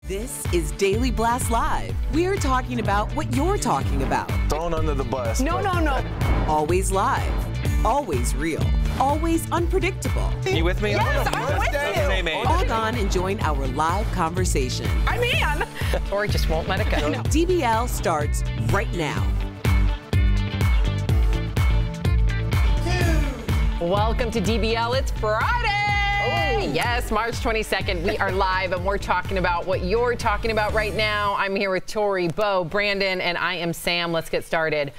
This is Daily Blast Live. We're talking about what you're talking about. Thrown under the bus. No. Always live. Always real. Always unpredictable. You with me? Yes, I'm with you. Log on and join our live conversation. I'm in. Tori just won't let it go. DBL starts right now. Welcome to DBL. It's Friday. Yes, March 22nd. We are live and we're talking about what you're talking about right now. I'm here with Tori, Bo, Brandon, and I am Sam. Let's get started.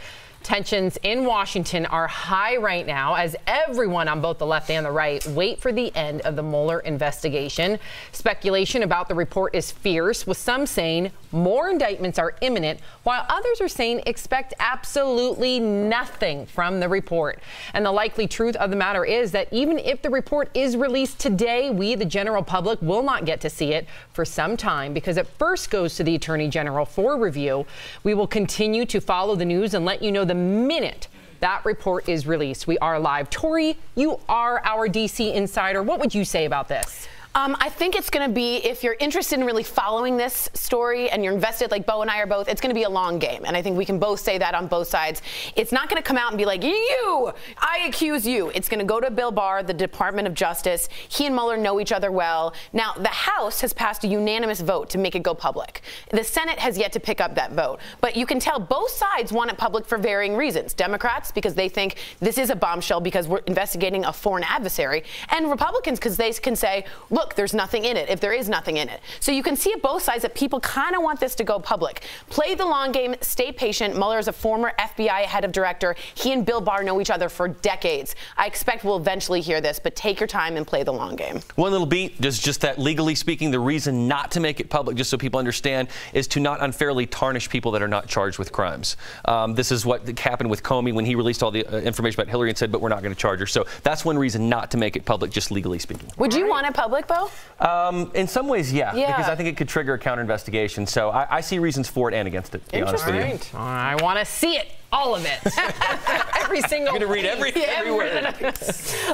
Tensions in Washington are high right now as everyone on both the left and the right wait for the end of the Mueller investigation. Speculation about the report is fierce, with some saying more indictments are imminent, while others are saying expect absolutely nothing from the report. And the likely truth of the matter is that even if the report is released today, we, the general public, will not get to see it for some time because it first goes to the Attorney General for review. We will continue to follow the news and let you know the minute that report is released. We are live. Tori, you are our DC insider. What would you say about this? I think it's going to be, if you're interested in really following this story and you're invested like Bo and I are both, it's going to be a long game. And I think we can both say that on both sides. It's not going to come out and be like, I accuse you. It's going to go to Bill Barr, the Department of Justice. He and Mueller know each other well. Now, the House has passed a unanimous vote to make it go public. The Senate has yet to pick up that vote. But you can tell both sides want it public for varying reasons. Democrats, because they think this is a bombshell because we're investigating a foreign adversary. And Republicans, because they can say, look, there's nothing in it if there is nothing in it. So you can see at both sides that people kind of want this to go public. Play the long game, stay patient. Mueller is a former FBI head of director. He and Bill Barr know each other for decades. I expect we'll eventually hear this, but take your time and play the long game. One little beat, just that legally speaking, the reason not to make it public, just so people understand, is to not unfairly tarnish people that are not charged with crimes. This is what happened with Comey when he released all the information about Hillary and said, but we're not going to charge her. So that's one reason not to make it public, just legally speaking. Would you want it public, Bo? In some ways, yeah, because I think it could trigger a counter investigation. So I see reasons for it and against it, to be honest with you. I want to see it. All of it. Every single. I'm going to read every word.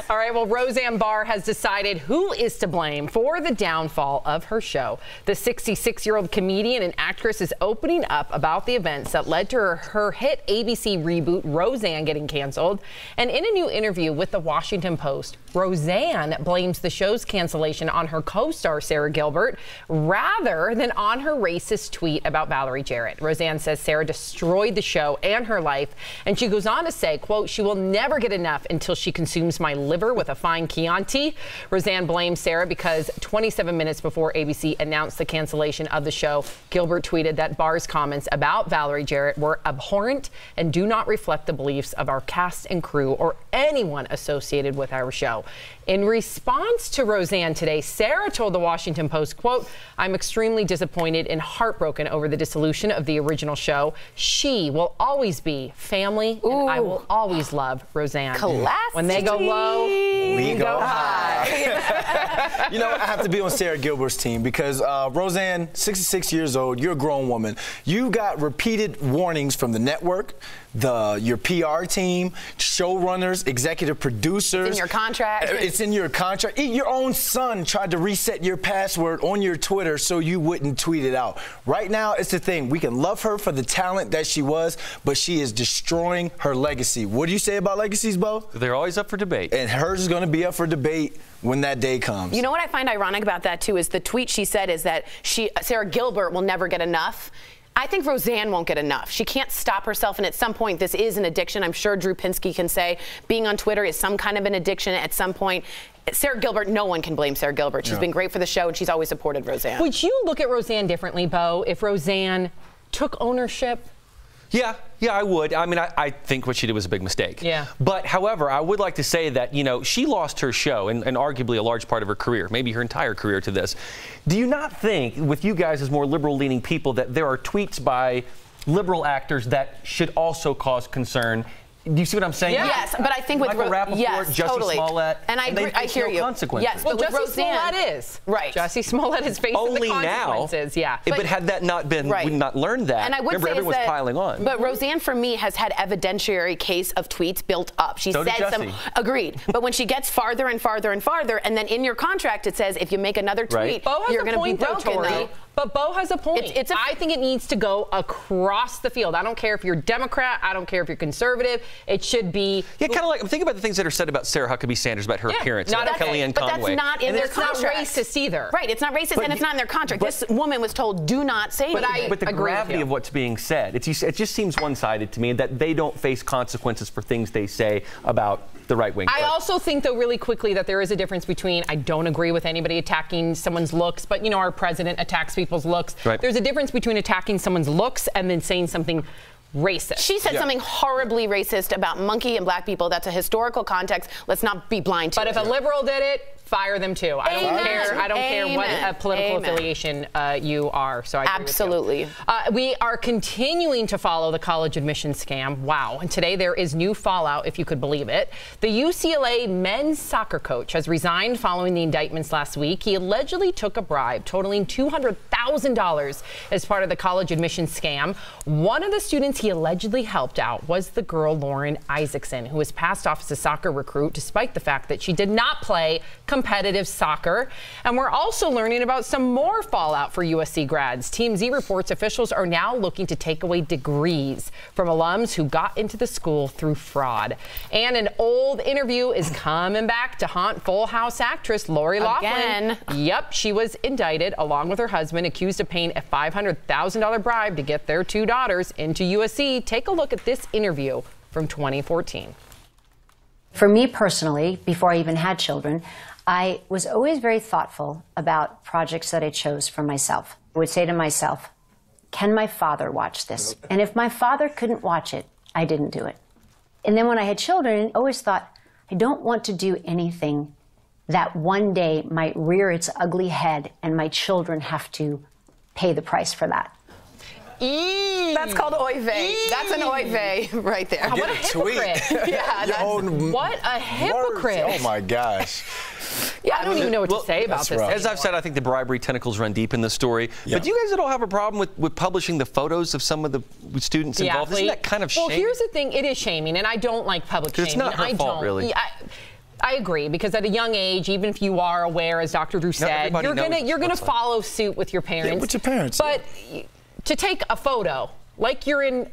All right. Well, Roseanne Barr has decided who is to blame for the downfall of her show. The 66-year-old comedian and actress is opening up about the events that led to her hit ABC reboot, Roseanne, getting canceled. And in a new interview with the Washington Post, Roseanne blames the show's cancellation on her co-star, Sarah Gilbert, rather than on her racist tweet about Valerie Jarrett. Roseanne says Sarah destroyed the show and her life, and she goes on to say, quote, she will never get enough until she consumes my liver with a fine Chianti. Roseanne blames Sarah because 27 minutes before ABC announced the cancellation of the show, Gilbert tweeted that Barr's comments about Valerie Jarrett were abhorrent and do not reflect the beliefs of our cast and crew or anyone associated with our show. In response to Roseanne today, Sarah told the Washington Post, quote, I'm extremely disappointed and heartbroken over the dissolution of the original show. She will always be family, and I will always love Roseanne. Classic. When they go low, we go high. You know, I have to be on Sarah Gilbert's team because Roseanne, 66 years old, you're a grown woman. You got repeated warnings from the network, your PR team, showrunners, executive producers. It's in your contract. It's in your contract. Your own son tried to reset your password on your Twitter so you wouldn't tweet it out. Right now, it's the thing. We can love her for the talent that she was, but she is destroying her legacy. What do you say about legacies, Bo? They're always up for debate. And hers is going to be up for debate when that day comes. You know what I find ironic about that, too, is the tweet she said is that Sarah Gilbert will never get enough. I think Roseanne won't get enough. She can't stop herself, and at some point, this is an addiction. I'm sure Drew Pinsky can say being on Twitter is some kind of an addiction at some point. Sarah Gilbert, no one can blame Sarah Gilbert. She's been great for the show, and she's always supported Roseanne. Would you look at Roseanne differently, Bo, if Roseanne took ownership? Yeah, I would. I mean, I think what she did was a big mistake. Yeah. But, however, I would like to say that, you know, she lost her show and arguably a large part of her career, maybe her entire career to this. Do you not think, with you guys as more liberal-leaning people, that there are tweets by liberal actors that should also cause concern? Do you see what I'm saying? Yeah. Yes, but I think with Michael Rappaport, Jussie totally. Smollett, and I agree, I hear you. Consequences. Yes, well, but Jussie Roseanne, Smollett is right. Jussie Smollett is facing only the consequences. Now. Yeah, but had that not been, we'd not learned that. And I would remember, say everyone was piling on. But Roseanne, for me, has had evidentiary case of tweets built up. She said some. Agreed. But when she gets farther and farther and farther, and then in your contract it says if you make another tweet, you're going to be broken. But Bo has a point. I think it needs to go across the field. I don't care if you're Democrat. I don't care if you're conservative. It should be. Yeah, kind of like, think about the things that are said about Sarah Huckabee Sanders, about her appearance, not Kellyanne Conway. But that's not in their contract. It's not racist either. Right, it's not racist, and it's not in their contract. This woman was told, do not say anything. But the gravity of what's being said, it just seems one-sided to me, that they don't face consequences for things they say about the right wing. I also think, though, really quickly, that there is a difference between, I don't agree with anybody attacking someone's looks, but, you know, our president attacks people's looks. Right. There's a difference between attacking someone's looks and then saying something racist. She said something horribly racist about monkey and black people. That's a historical context. Let's not be blind to it. But if a liberal did it, fire them too. I don't care what political affiliation you are. So I agree absolutely. With you. We are continuing to follow the college admission scam. Wow. And today there is new fallout, if you could believe it. The UCLA men's soccer coach has resigned following the indictments last week. He allegedly took a bribe totaling $200,000 as part of the college admission scam. One of the students he allegedly helped out was the girl Lauren Isaacson, who was passed off as a soccer recruit despite the fact that she did not play competitive soccer. And we're also learning about some more fallout for USC grads. Team Z reports officials are now looking to take away degrees from alums who got into the school through fraud. And an old interview is coming back to haunt Full House actress Lori Loughlin. Yep, she was indicted along with her husband, accused of paying a $500,000 bribe to get their two daughters into USC. Take a look at this interview from 2014. For me personally, before I even had children, I was always very thoughtful about projects that I chose for myself. I would say to myself, can my father watch this? And if my father couldn't watch it, I didn't do it. And then when I had children, I always thought, I don't want to do anything that one day might rear its ugly head and my children have to pay the price for that. That's called oy vey. That's an oy vey right there. What a hypocrite. What a hypocrite. Oh, my gosh. Yeah, I don't even know what to say about this. As I've said, I think the bribery tentacles run deep in this story. Yeah. But do you guys at all have a problem with publishing the photos of some of the students involved? Isn't that kind of shaming? Well, here's the thing. It is shaming, and I don't like public shaming. It's not her fault, really. I agree, because at a young age, even if you are aware, as Dr. Drew said, you're gonna follow suit with your parents. Yeah, with your parents. But to take a photo like you're an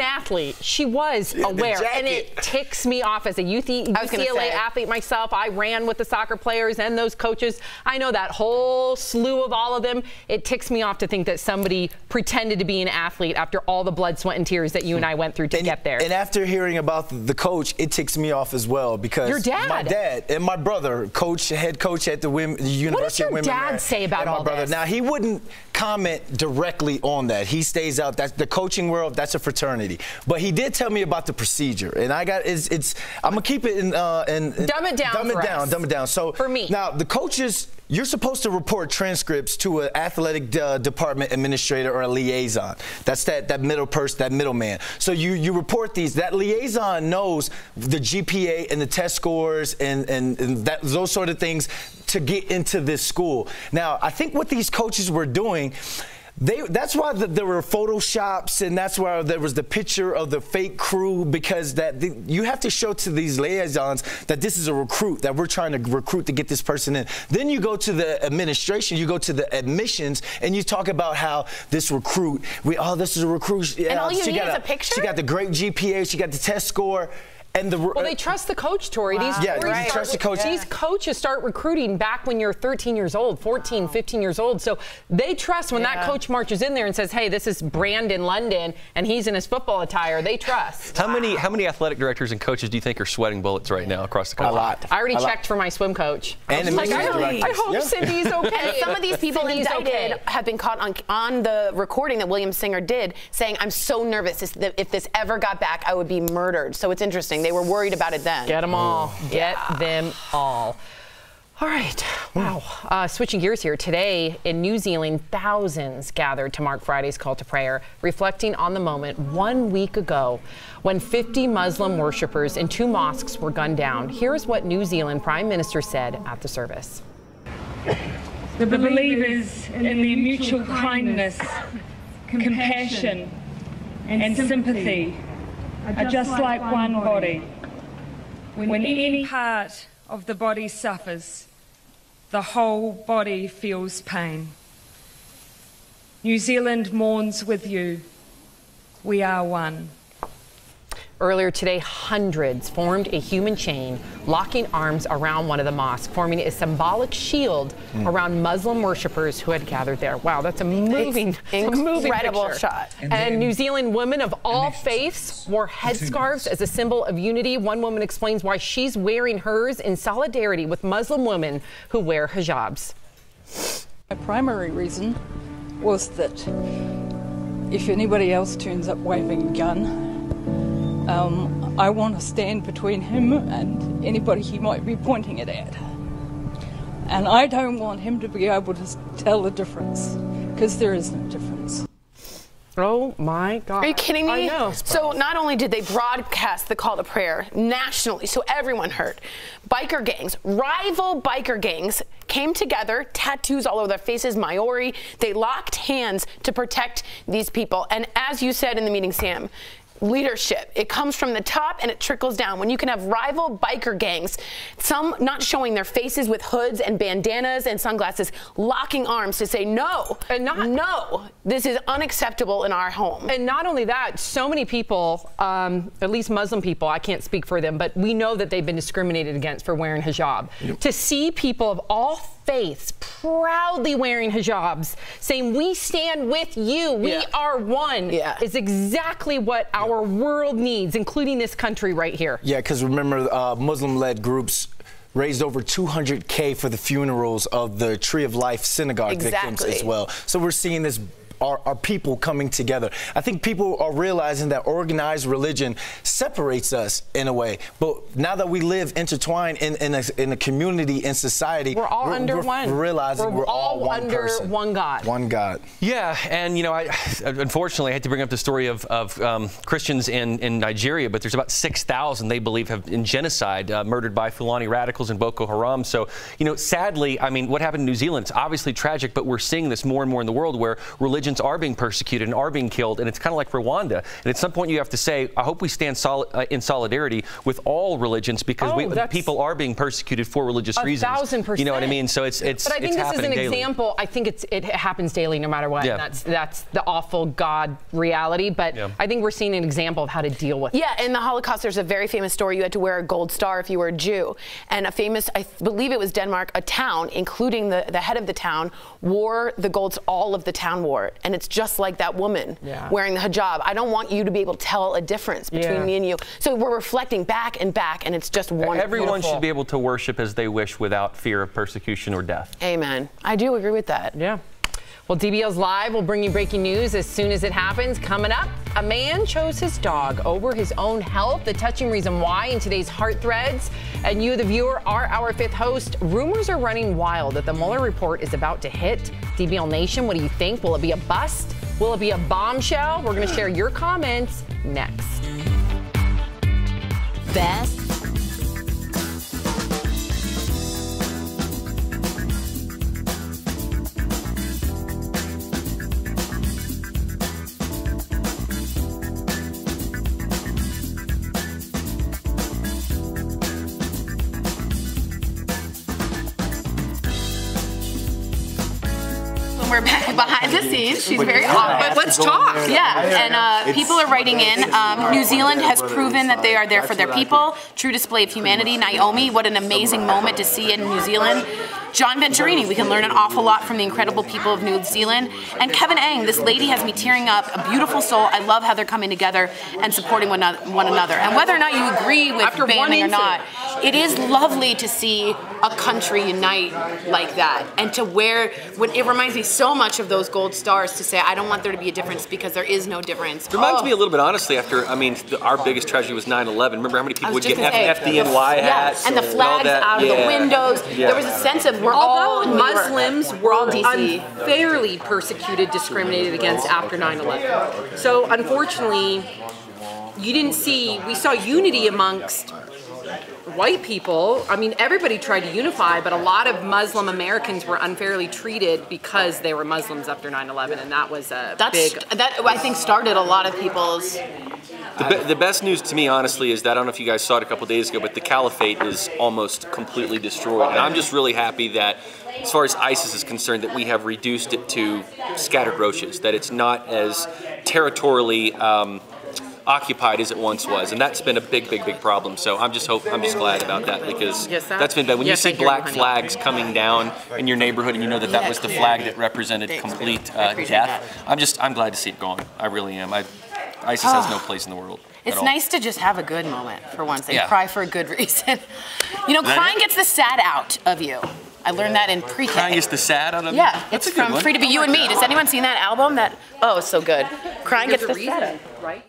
athlete, she was aware, and it ticks me off as a UCLA athlete myself. I ran with the soccer players and those coaches. I know that whole slew of all of them. It ticks me off to think that somebody pretended to be an athlete after all the blood, sweat, and tears that you and I went through to get there. And after hearing about the coach, it ticks me off as well, because your dad, my dad and my brother, head coach at the University of Women. What does your dad say about all this? Now, he wouldn't comment directly on that. He stays out. That's the coaching world. That's a fraternity. But he did tell me about the procedure, and I'm gonna keep it in dumb it down. So for me, now the coaches, you're supposed to report transcripts to an athletic department administrator or a liaison. That's that middle person, that middleman. So you report these. That liaison knows the GPA and the test scores and those sort of things to get into this school. Now, I think what these coaches were doing, that's why there were photoshops, and that's why there was the picture of the fake crew, because you have to show to these liaisons that this is a recruit, that we're trying to recruit to get this person in. Then you go to the administration, you go to the admissions, and you talk about how this recruit, this is a recruit. And all you need is a picture? She got the great GPA, she got the test score. Well, they trust the coach, Tori. Wow. These trust the coach. These coaches start recruiting back when you're 13 years old, 14, 15 years old. So they trust when that coach marches in there and says, hey, this is Brandon London, and he's in his football attire. They trust. How many athletic directors and coaches do you think are sweating bullets right now across the country? A lot. I already checked for my swim coach. And I hope Cindy's okay. And some of these people indicted have been caught on the recording that William Singer did, saying, I'm so nervous if this ever got back, I would be murdered. So it's interesting. They were worried about it then. Get them all. Get them all. All right. Wow. Switching gears here. Today in New Zealand, thousands gathered to mark Friday's call to prayer, reflecting on the moment 1 week ago when 50 Muslim worshippers in 2 mosques were gunned down. Here's what New Zealand Prime Minister said at the service. The believers in the mutual kindness, compassion, and sympathy are just like one body. When any part of the body suffers, the whole body feels pain. New Zealand mourns with you. We are one. Earlier today, hundreds formed a human chain, locking arms around one of the mosques, forming a symbolic shield around Muslim worshippers who had gathered there. Wow, that's a moving, incredible picture. shot. And New Zealand women of all faiths wore headscarves as a symbol of unity. One woman explains why she's wearing hers in solidarity with Muslim women who wear hijabs. My primary reason was that if anybody else turns up waving a gun, I want to stand between him and anybody he might be pointing it at. And I don't want him to be able to tell the difference, because there is no difference. Oh my God. Are you kidding me? I know. So not only did they broadcast the call to prayer nationally, so everyone heard, biker gangs, rival biker gangs came together, tattoos all over their faces, Maori. They locked hands to protect these people. And as you said in the meeting, Sam, leadership. It comes from the top and it trickles down. When you can have rival biker gangs, some not showing their faces with hoods and bandanas and sunglasses, locking arms to say no, no, this is unacceptable in our home. And not only that, so many people, at least Muslim people, I can't speak for them, but we know that they've been discriminated against for wearing hijab. Yep. To see people of all faiths proudly wearing hijabs, saying we stand with you, we are one, is exactly what our world needs, including this country right here. Yeah, because remember, Muslim-led groups raised over $200K for the funerals of the Tree of Life synagogue victims as well. So we're seeing this. Our people coming together. I think people are realizing that organized religion separates us in a way. But now that we live intertwined in a community, in society, we're all under one. We're realizing we're all one under person. one God. One God. Yeah, and you know, I unfortunately I had to bring up the story of Christians in Nigeria, but there's about 6,000 they believe have in genocide murdered by Fulani radicals and Boko Haram. So, you know, sadly, I mean, what happened in New Zealand, it's obviously tragic, but we're seeing this more and more in the world where religions are being persecuted and are being killed, and it's kind of like Rwanda. And at some point you have to say, I hope we stand in solidarity with all religions, because people are being persecuted for religious reasons. 1,000%. You know what I mean? So it's But I think this is an daily. example. I think it happens daily no matter what. Yeah. And that's the awful God reality. But I think we're seeing an example of how to deal with it. Yeah, in the Holocaust, there's a very famous story. You had to wear a gold star if you were a Jew. And a famous, I believe it was Denmark, a town, including the head of the town, wore the gold, all of the town wore it. And it's just like that woman wearing the hijab. I don't want you to be able to tell a difference between me and you. So we're reflecting back, and it's just wonderful. Everyone should be able to worship as they wish without fear of persecution or death. Amen. I do agree with that. Yeah. Well, DBL's Live will bring you breaking news as soon as it happens. Coming up, a man chose his dog over his own health, the touching reason why in today's Hart Threads. And you, the viewer, are our fifth host. Rumors are running wild that the Muller Report is about to hit. DBL Nation, what do you think? Will it be a bust? Will it be a bombshell? We're going to share your comments next. Best We're behind the scenes. She's very awkward. Let's talk. Yeah, and people are writing in. New Zealand has proven that they are there for their people. True display of humanity. Naomi, what an amazing moment to see in New Zealand. John Venturini, we can learn an awful lot from the incredible people of New Zealand. And Kevin Ang, this lady has me tearing up. A beautiful soul. I love how they're coming together and supporting one another. And whether or not you agree with banning or not, it is lovely to see a country unite like that. And to wear, it reminds me so much of those gold stars, to say, I don't want there to be a difference, because there is no difference. It reminds me a little bit, honestly, after, I mean, our biggest tragedy was 9/11. Remember how many people would get FDNY hats? And the flags out of the windows. There was a sense of Although Muslims were unfairly persecuted, discriminated against after 9/11. So unfortunately, we saw unity amongst white people. I mean, everybody tried to unify, but a lot of Muslim Americans were unfairly treated because they were Muslims after 9/11, and that was a big... That, I think, started a lot of people's The best news to me, honestly, is that I don't know if you guys saw it a couple days ago, but the caliphate is almost completely destroyed. And I'm just really happy that, as far as ISIS is concerned, that we have reduced it to scattered roaches, that it's not as territorially occupied as it once was, and that's been a big problem. So I'm just glad about that, because that's been bad. When you see black flags coming down in your neighborhood, and you know that was the flag that represented complete death, I'm glad to see it gone. I really am. ISIS has no place in the world. It's nice to just have a good moment for once and cry for a good reason. You know, crying gets the sad out of you. I learned that in pre-K. Crying gets the sad out of you? Yeah, it's from Free to Be You and Me. Does anyone seen that album? Oh, it's so good. Crying gets the sad out. Right?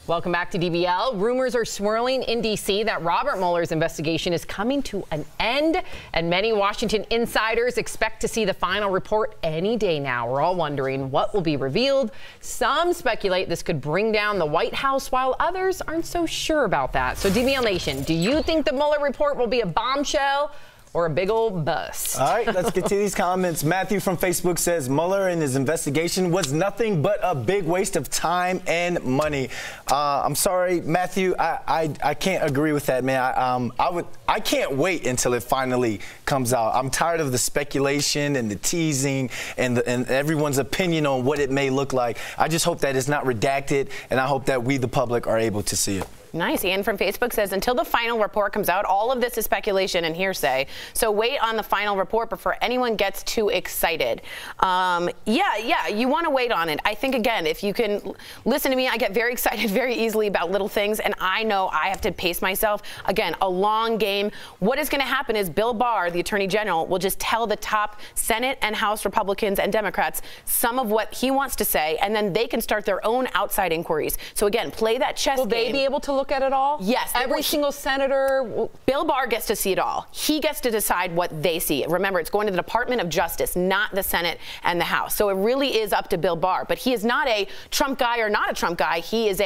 Welcome back to DBL. Rumors are swirling in D.C. that Robert Mueller's investigation is coming to an end, and many Washington insiders expect to see the final report any day now. We're all wondering what will be revealed. Some speculate this could bring down the White House, while others aren't so sure about that. So DBL Nation, do you think the Mueller report will be a bombshell or a big old bust? All right, let's get to these comments. Matthew from Facebook says Mueller and his investigation was nothing but a big waste of time and money. I'm sorry, Matthew, I can't agree with that, man. I can't wait until it finally comes out. I'm tired of the speculation and the teasing and everyone's opinion on what it may look like. I just hope that it's not redacted, and I hope that we, the public, are able to see it. Nice. Ian from Facebook says, until the final report comes out, all of this is speculation and hearsay. So wait on the final report before anyone gets too excited. Yeah, you want to wait on it. I think, again, if you can listen to me, I get very excited very easily about little things, and I know I have to pace myself. Again, a long game. What is going to happen is Bill Barr, the Attorney General, will just tell the top Senate and House Republicans and Democrats some of what he wants to say, and then they can start their own outside inquiries. So again, play that chess game. Will they be able to look at it all? Yes. Every single senator? Bill Barr gets to see it all. He gets to decide what they see. Remember, it's going to the Department of Justice, not the Senate and the House. So it really is up to Bill Barr. But he is not a Trump guy or not a Trump guy. He is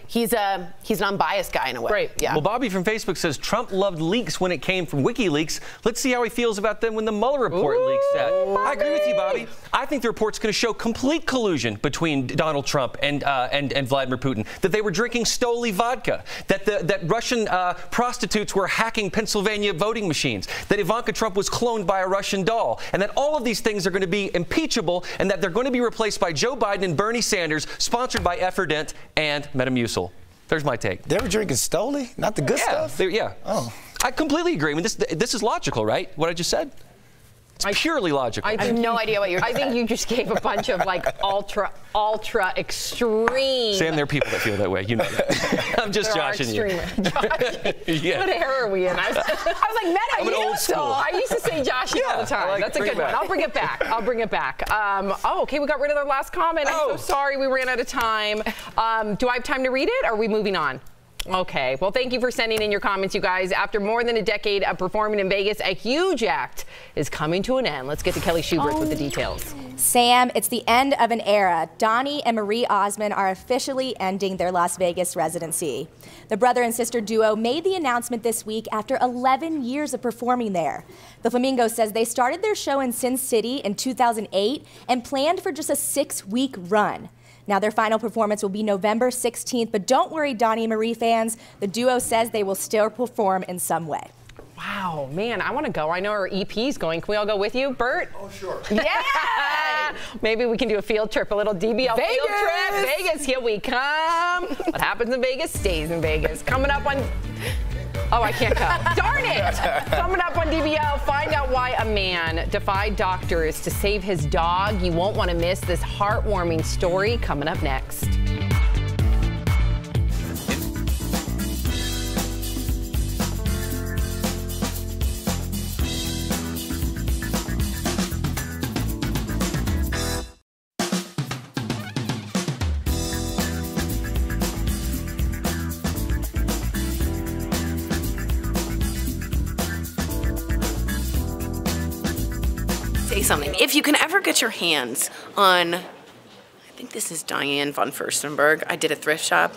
he's an unbiased guy in a way. Great. Yeah. Well, Bobby from Facebook says Trump loved leaks when it came from WikiLeaks. Let's see how he feels about them when the Mueller report leaks out. I agree with you, Bobby. I think the report's going to show complete collusion between Donald Trump and Vladimir Putin. That they were drinking Stoli vodka. That Russian prostitutes were hacking Pennsylvania voting machines, that Ivanka Trump was cloned by a Russian doll, and that all of these things are going to be impeachable, and that they're going to be replaced by Joe Biden and Bernie Sanders, sponsored by Efferdent and Metamucil. There's my take. They were drinking Stoli, not the good stuff? Yeah. Oh. I completely agree. I mean, this is logical, right? What I just said? It's purely logical. I have no idea what you're saying. I think you just gave a bunch of like ultra extreme. Sam, there are people that feel that way. You know that. I'm just joshing you. Yeah. What era are we in? I was like, I'm an old school. I used to say joshing all the time. That's a good one. I'll bring it back. Okay, we got rid of their last comment. I'm so sorry we ran out of time. Do I have time to read it, or are we moving on? Okay. Well, thank you for sending in your comments, you guys. After more than a decade of performing in Vegas, a huge act is coming to an end. Let's get to Kelly Schubert with the details. Sam, it's the end of an era. Donnie and Marie Osmond are officially ending their Las Vegas residency. The brother and sister duo made the announcement this week after 11 years of performing there. The Flamingo says they started their show in Sin City in 2008 and planned for just a 6-week run. Now, their final performance will be November 16th, but don't worry, Donnie and Marie fans. The duo says they will still perform in some way. Wow, man, I want to go. I know our EP's going. Can we all go with you, Bert? Oh, sure. Yeah! Maybe we can do a field trip, a little DBL field trip. Vegas, here we come. What happens in Vegas stays in Vegas. Coming up on... Oh, I can't go. Darn it! Coming up on DBL, find out why a man defied doctors to save his dog. You won't want to miss this heartwarming story coming up next. something. If you can ever get your hands on, I think this is Diane von Furstenberg. I did a thrift shop.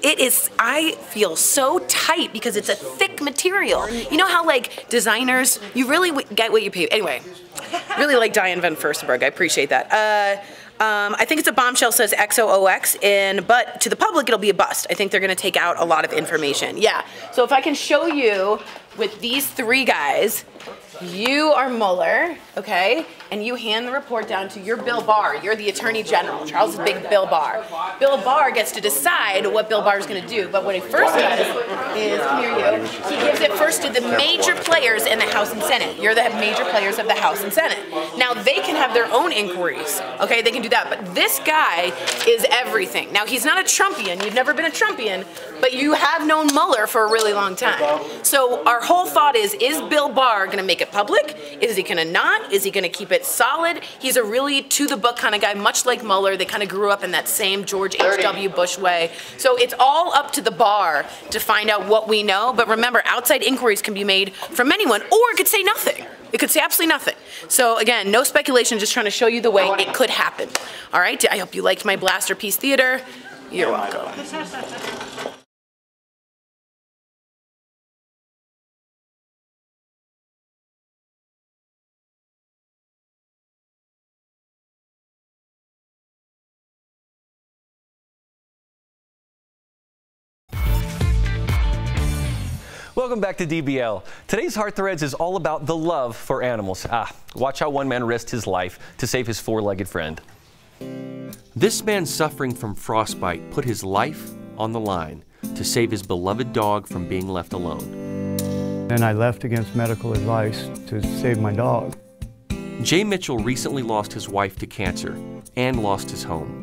It is, I feel so tight because it's a thick material. You know how like designers, you really get what you pay. Anyway, really like Diane von Furstenberg. I appreciate that. I think it's a bombshell, says XOOX, but to the public it'll be a bust. I think they're gonna take out a lot of information. Yeah, so if I can show you with these three guys, you are Mueller, okay? And you hand the report down to your Bill Barr. You're the Attorney General. Charles is big Bill Barr. Bill Barr gets to decide what Bill Barr is going to do. But what he first does is, come here you, he gives it first to the major players in the House and Senate. You're the major players of the House and Senate. Now, they can have their own inquiries, okay? They can do that. But this guy is everything. Now, he's not a Trumpian. You've never been a Trumpian, but you have known Mueller for a really long time. So our whole thought is Bill Barr going to make it public? Is he going to not? Is he going to keep it solid? He's a really to-the-book kind of guy, much like Mueller. They kind of grew up in that same George H.W. Bush way. So it's all up to the bar to find out what we know. But remember, outside inquiries can be made from anyone, or it could say nothing. It could say absolutely nothing. So again, no speculation, just trying to show you the way it could happen. All right, I hope you liked my Blaster Piece Theater. You're welcome. Welcome back to DBL. Today's Hart Threads is all about the love for animals. Watch how one man risked his life to save his four-legged friend. This man suffering from frostbite put his life on the line to save his beloved dog from being left alone. And I left against medical advice to save my dog. Jay Mitchell recently lost his wife to cancer and lost his home,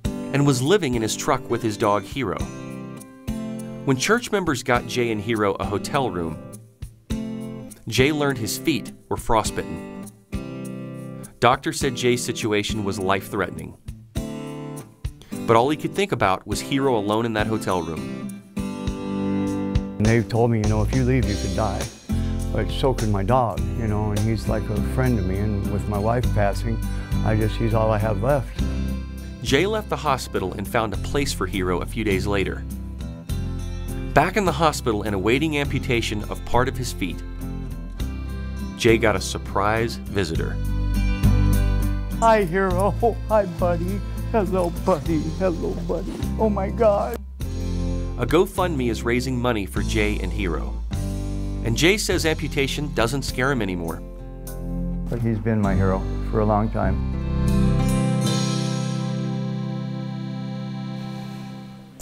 and was living in his truck with his dog Hero. When church members got Jay and Hero a hotel room, Jay learned his feet were frostbitten. Doctors said Jay's situation was life-threatening, but all he could think about was Hero alone in that hotel room. And they told me, you know, if you leave, you could die. But so could my dog, you know, and he's like a friend to me. And with my wife passing, he's all I have left. Jay left the hospital and found a place for Hero a few days later. Back in the hospital and awaiting amputation of part of his feet, Jay got a surprise visitor. Hi, Hero. Hi, buddy. Hello, buddy. Hello, buddy. Oh, my God. A GoFundMe is raising money for Jay and Hero. And Jay says amputation doesn't scare him anymore. But he's been my hero for a long time.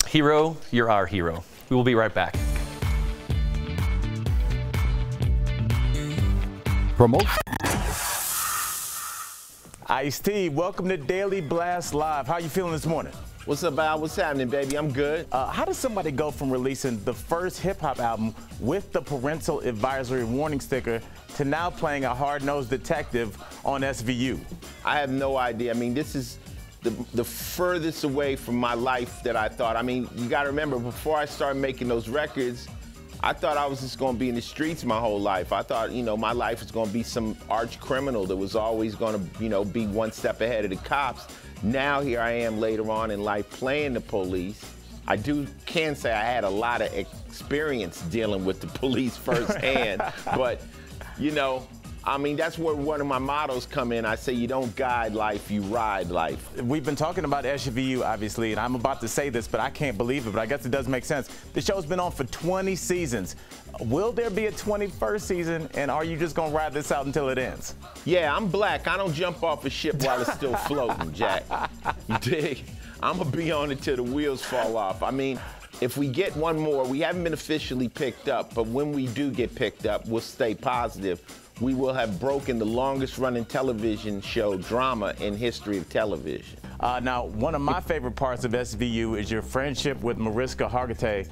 Hero, you're our hero. We will be right back. Promote. Ice-T, welcome to Daily Blast Live. How you feeling this morning? What's up, Al? What's happening, baby? I'm good. How does somebody go from releasing the first hip-hop album with the parental advisory warning sticker to now playing a hard-nosed detective on SVU? I have no idea. I mean, this is the furthest away from my life that I thought. I mean, you got to remember, before I started making those records, I thought I was just going to be in the streets my whole life. I thought, you know, my life was going to be some arch criminal that was always going to, you know, be one step ahead of the cops. Now here I am later on in life playing the police. I can say I had a lot of experience dealing with the police firsthand, but, you know, I mean, that's where one of my mottos come in. I say you don't guide life, you ride life. We've been talking about SVU, obviously, and I'm about to say this, but I can't believe it, but I guess it does make sense. The show's been on for 20 seasons. Will there be a 21st season, and are you just going to ride this out until it ends? Yeah, I'm black. I don't jump off a ship while it's still floating, Jack. You dig? I'm going to be on it till the wheels fall off. I mean, if we get one more, we haven't been officially picked up, but when we do get picked up, we'll stay positive. We will have broken the longest running television show drama in history of television. Now, one of my favorite parts of SVU is your friendship with Mariska Hargitay,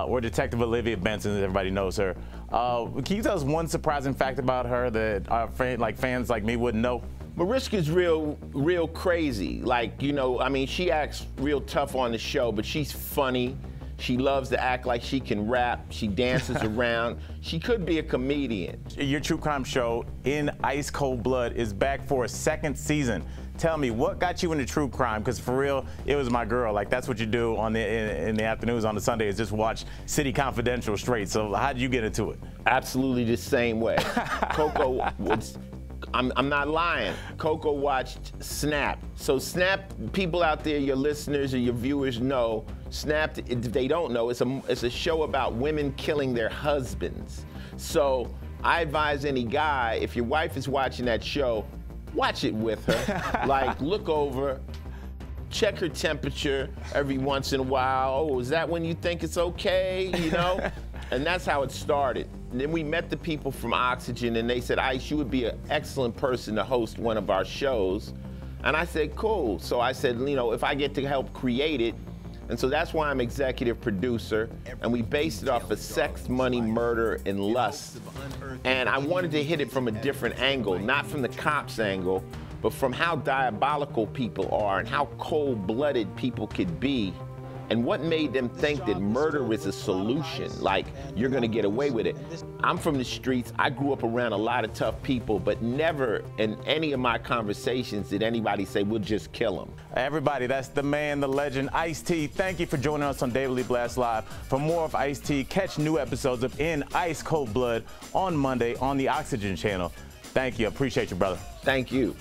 or Detective Olivia Benson, as everybody knows her. Can you tell us one surprising fact about her that our fans like me wouldn't know? Mariska's real crazy. Like, you know, I mean, she acts real tough on the show, but she's funny. She loves to act like she can rap. She dances around. She could be a comedian. Your true crime show, In Ice Cold Blood, is back for a second season. Tell me, what got you into true crime? Because for real, it was my girl. Like, that's what you do on in the afternoons on the Sunday, is just watch City Confidential straight. So how did you get into it? Absolutely the same way. Coco was, I'm not lying. Coco watched Snap. So Snap, people out there, your listeners or your viewers know, Snap, if they don't know, it's a show about women killing their husbands. So I advise any guy, if your wife is watching that show, watch it with her. Like, look over, check her temperature every once in a while. Oh, is that when you think it's okay, you know? And that's how it started. And then we met the people from Oxygen, and they said, Ice, you would be an excellent person to host one of our shows. And I said, cool. So I said, you know, if I get to help create it. And so that's why I'm executive producer, and we based it off of sex, money, murder, and lust. And I wanted to hit it from a different angle, not from the cops' angle, but from how diabolical people are and how cold-blooded people could be, and what made them think that murder is a solution, like you're gonna get away with it. I'm from the streets. I grew up around a lot of tough people, but never in any of my conversations did anybody say, we'll just kill them. Everybody, that's the man, the legend, Ice-T. Thank you for joining us on Daily Blast Live. For more of Ice-T, catch new episodes of In Ice Cold Blood on Monday on the Oxygen channel. Thank you. Appreciate you, brother. Thank you.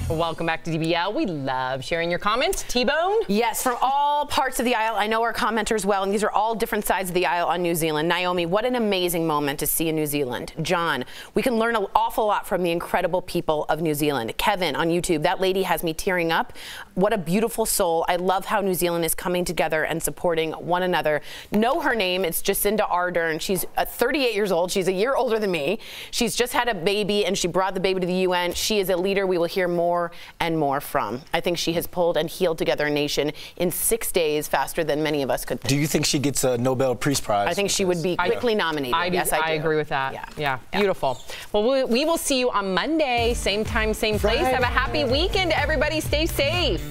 Welcome back to DBL. We love sharing your comments. T-Bone? Yes, from all parts of the aisle. I know our commenters well, and these are all different sides of the aisle on New Zealand. Naomi, what an amazing moment to see in New Zealand. John, we can learn an awful lot from the incredible people of New Zealand. Kevin on YouTube, that lady has me tearing up. What a beautiful soul. I love how New Zealand is coming together and supporting one another. Know her name. It's Jacinda Ardern. She's 38 years old. She's a year older than me. She's just had a baby, and she brought the baby to the UN. She is a leader we will hear more and more from. I think she has pulled and healed together a nation in 6 days faster than many of us could think. Do you think she gets a Nobel Peace Prize? I think she would be quickly nominated. Yes, I do. I agree with that. Yeah. Beautiful. Well, we will see you on Monday, same time, same place. Have a happy weekend, everybody. Stay safe.